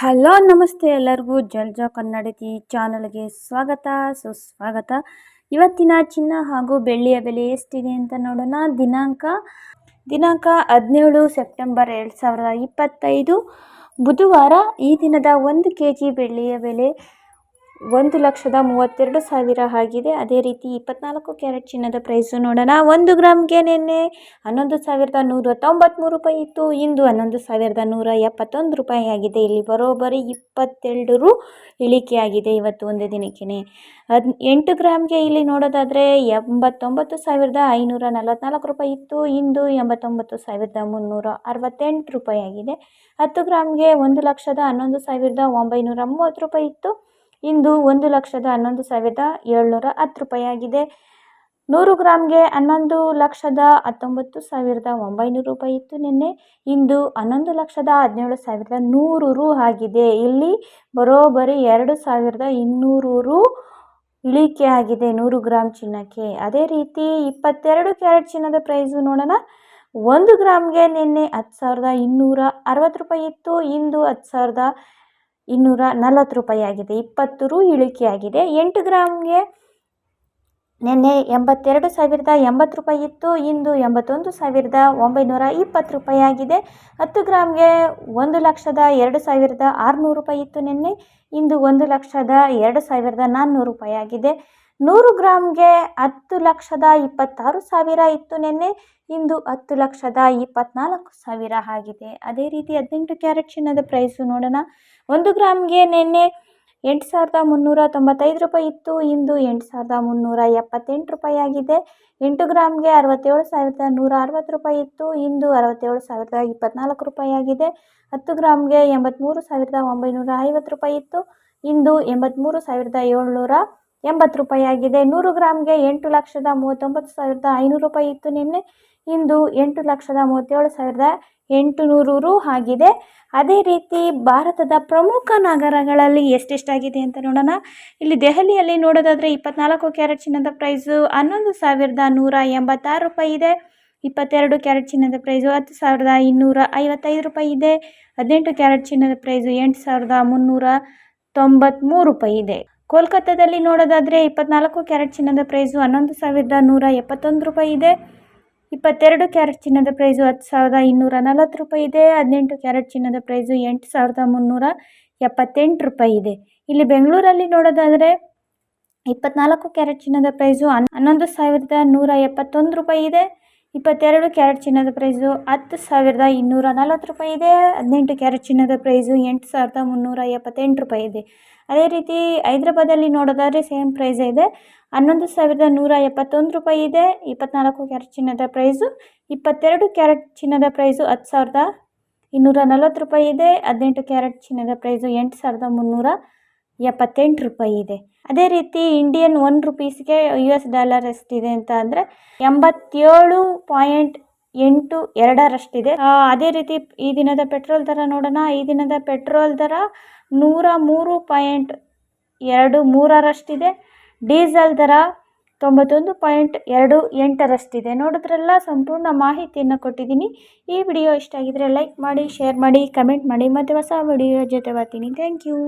Hello ನಮಸ್ತೆ ಎಲ್ಲರಿಗೂ ಜಲ್ಜಾ ಕನ್ನಡತಿ ಚಾನಲ್ಗೆ ಸ್ವಾಗತ ಸುಸ್ವಾಗತ. ಇವತ್ತಿನ ಚಿನ್ನ ಹಾಗೂ ಬೆಳ್ಳಿಯ ಬೆಲೆ ಎಷ್ಟಿದೆ ಅಂತ ನೋಡೋಣ. ದಿನಾಂಕ 17 ಸೆಪ್ಟೆಂಬರ್ 2025 ಬುಧವಾರ. ಈ ದಿನದ 1 kg ಬೆಳ್ಳಿಯ ಬೆಲೆ 1,32,000 ಆಗಿದೆ. ಅದೇ ರೀತಿ 24 ಕ್ಯಾರೆಟ್ ಚಿನ್ನದ ಪ್ರೈಸು ನೋಡೋಣ. 1 ಗ್ರಾಮ್ಗೆ ನಿನ್ನೆ 11,193 ರೂಪಾಯಿ ಇತ್ತು, ಇಂದು 11,171 ರೂಪಾಯಿ ಆಗಿದೆ. ಇಲ್ಲಿ ಬರೋಬ್ಬರಿ 22 ರು ಇಳಿಕೆಯಾಗಿದೆ ಇವತ್ತು ಒಂದೇ ದಿನಕ್ಕೆ. 8 ಗ್ರಾಮ್ಗೆ ಇಲ್ಲಿ ನೋಡೋದಾದರೆ 89,544 ರೂಪಾಯಿ ಇತ್ತು, ಇಂದು 89,368 ರೂಪಾಯಿ ಆಗಿದೆ. 10 ಗ್ರಾಮ್ಗೆ 1,11,930 ರೂಪಾಯಿ ಇತ್ತು, ಇಂದು 1,11,710 ರೂಪಾಯಿ ಆಗಿದೆ. 100 ಗ್ರಾಮ್ಗೆ 11,19,900 ರೂಪಾಯಿ ಇತ್ತು ನಿನ್ನೆ, ಇಂದು 11,17,100 ರು ಆಗಿದೆ. ಇಲ್ಲಿ ಬರೋಬ್ಬರಿ 2,200 ರು ಇಳಿಕೆ ಆಗಿದೆ 100 ಗ್ರಾಮ್ ಚಿನ್ನಕ್ಕೆ. ಅದೇ ರೀತಿ 22 ಕ್ಯಾರೆಟ್ ಚಿನ್ನದ ಪ್ರೈಸು ನೋಡೋಣ. 1 ಗ್ರಾಮ್ಗೆ ನಿನ್ನೆ 10,260 ರೂಪಾಯಿ ಇತ್ತು, ಇಂದು 10,240 ರೂಪಾಯಿ ಆಗಿದೆ. 20 ರು ಇಳಿಕೆಯಾಗಿದೆ. 8 ಗ್ರಾಮ್ಗೆ ನಿನ್ನೆ 82,080 ರೂಪಾಯಿ ಇತ್ತು, ಇಂದು 81,920 ರೂಪಾಯಿ ಆಗಿದೆ. 10 ಗ್ರಾಮ್ಗೆ 1,02,600 ರೂಪಾಯಿ ಇತ್ತು ನಿನ್ನೆ, ಇಂದು 1,02,400 ರೂಪಾಯಿ ಆಗಿದೆ. 100 ಗ್ರಾಮ್ಗೆ 10,26,000 ಇತ್ತು ನಿನ್ನೆ, ಇಂದು 10,24,000 ಆಗಿದೆ. ಅದೇ ರೀತಿ 18 ಕ್ಯಾರೆಟ್ ಚಿನ್ನದ ಪ್ರೈಸು ನೋಡೋಣ. 1 ಗ್ರಾಮ್ಗೆ ನಿನ್ನೆ 8,395 ರೂಪಾಯಿ ಇತ್ತು, ಇಂದು 8,378 ರೂಪಾಯಿ ಆಗಿದೆ. 8 ಗ್ರಾಮ್ಗೆ 67,160 ರೂಪಾಯಿ ಇತ್ತು, ಇಂದು 67,024 ರೂಪಾಯಿ ಆಗಿದೆ. 10 ಗ್ರಾಮ್ಗೆ 83,950 ರೂಪಾಯಿ ಇತ್ತು, ಇಂದು 83,780 ರೂಪಾಯಿ ಆಗಿದೆ. 100 ಗ್ರಾಮ್ಗೆ 8,39,500 ರೂಪಾಯಿ ಇತ್ತು ನಿನ್ನೆ, ಇಂದು 8,37,800 ರು ಆಗಿದೆ. ಅದೇ ರೀತಿ ಭಾರತದ ಪ್ರಮುಖ ನಗರಗಳಲ್ಲಿ ಎಷ್ಟೆಷ್ಟಾಗಿದೆ ಅಂತ ನೋಡೋಣ. ಇಲ್ಲಿ ದೆಹಲಿಯಲ್ಲಿ ನೋಡೋದಾದರೆ 24 ಕ್ಯಾರೆಟ್ ಚಿನ್ನದ ಪ್ರೈಸು 11,186 ರೂಪಾಯಿ ಇದೆ. 22 ಕ್ಯಾರೆಟ್ ಚಿನ್ನದ ಪ್ರೈಸು 10,255 ರೂಪಾಯಿ ಇದೆ. 18 ಕ್ಯಾರೆಟ್ ಚಿನ್ನದ ಪ್ರೈಸು 8,393 ರೂಪಾಯಿ ಇದೆ. ಕೋಲ್ಕತ್ತಾದಲ್ಲಿ ನೋಡೋದಾದರೆ 24 ಕ್ಯಾರೆಟ್ ಚಿನ್ನದ ಪ್ರೈಸು 11,171 ರೂಪಾಯಿ ಇದೆ. 22 ಕ್ಯಾರೆಟ್ ಚಿನ್ನದ ಪ್ರೈಸು 10,240 ರೂಪಾಯಿ ಇದೆ. 18 ಕ್ಯಾರೆಟ್ ಚಿನ್ನದ ಪ್ರೈಸು 8,378 ರೂಪಾಯಿ ಇದೆ. ಇಲ್ಲಿ ಬೆಂಗಳೂರಲ್ಲಿ ನೋಡೋದಾದರೆ 24 ಕ್ಯಾರೆಟ್ ಚಿನ್ನದ ಪ್ರೈಸು 11,171 ರೂಪಾಯಿ ಇದೆ. 22 ಕ್ಯಾರೆಟ್ ಚಿನ್ನದ ಪ್ರೈಸು 10,240 ರೂಪಾಯಿ ಇದೆ. 18 ಕ್ಯಾರೆಟ್ ಚಿನ್ನದ ಪ್ರೈಸು 8,378 ರೂಪಾಯಿ ಇದೆ. ಅದೇ ರೀತಿ ಹೈದರಾಬಾದಲ್ಲಿ ನೋಡೋದಾದರೆ ಸೇಮ್ ಪ್ರೈಸ್ ಇದೆ, 11,171 ರೂಪಾಯಿ ಇದೆ. 24 ಕ್ಯಾರೆಟ್ ಚಿನ್ನದ ಪ್ರೈಸು. 22 ಕ್ಯಾರೆಟ್ ಚಿನ್ನದ ಪ್ರೈಸು 10,240 ರೂಪಾಯಿ ಇದೆ. 18 ಕ್ಯಾರೆಟ್ ಚಿನ್ನದ ಪ್ರೈಸು 8,378 ರೂಪಾಯಿ ಇದೆ. ಅದೇ ರೀತಿ ಇಂಡಿಯನ್ 1 ರುಪೀಸ್ಗೆ US ಡಾಲರ್ ಎಷ್ಟಿದೆ ಅಂತ ಅಂದರೆ 87.82 ಅದೇ ರೀತಿ ಈ ದಿನದ ಪೆಟ್ರೋಲ್ ದರ ನೋಡೋಣ. ಈ ದಿನದ ಪೆಟ್ರೋಲ್ ದರ 103.23 ಡೀಸೆಲ್ ದರ 91.28 ನೋಡಿದ್ರೆಲ್ಲ ಸಂಪೂರ್ಣ ಮಾಹಿತಿಯನ್ನು ಕೊಟ್ಟಿದ್ದೀನಿ. ಈ ವಿಡಿಯೋ ಇಷ್ಟ ಆಗಿದ್ರೆ ಲೈಕ್ ಮಾಡಿ, ಶೇರ್ ಮಾಡಿ, ಕಮೆಂಟ್ ಮಾಡಿ. ಮತ್ತು ಹೊಸ ವಿಡಿಯೋ ಜೊತೆ ಬರ್ತೀನಿ. Thank you.